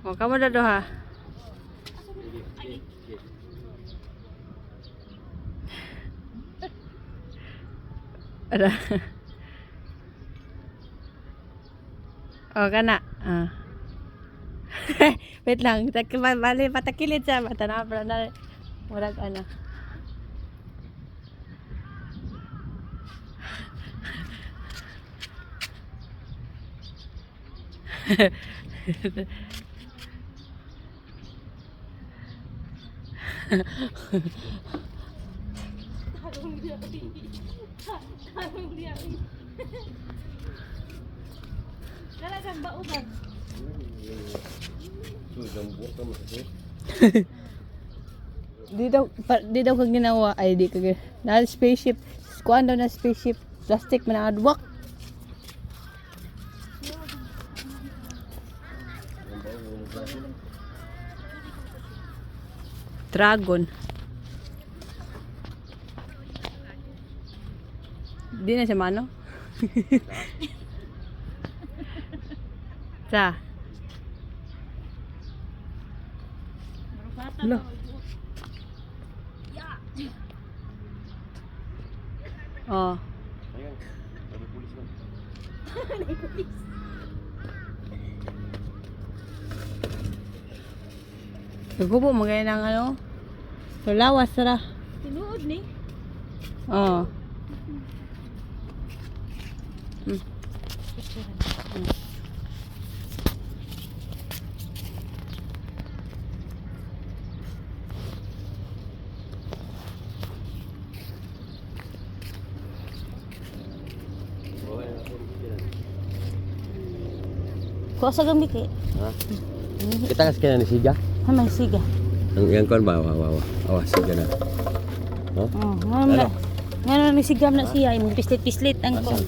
O, kamu na doha. Ada. O, kana. Ah. Wait lang. Bali, patakilid siya. Matanaw pa na. Murag ano. Talagang bauban. Di daw kag ginawa ay di kag na spaceship. Kuan daw na spaceship. Plastic man ang adwak. Dragon. Di na siya mano. Sa. Marupata. Lo. Oh. Ayan, may pulis na. Nagubo magay ng ano. Lawas ra. Tinuod ni. Oh. Hmm. Kuha sa gamit eh. Ha? Kita kasi kaya ni Siga? Hamay siga. Ang kon ba? Awa, Siga na. Oh, ngano na. Ngano ni sigam na siya, imong pislit-pislit ang Asan?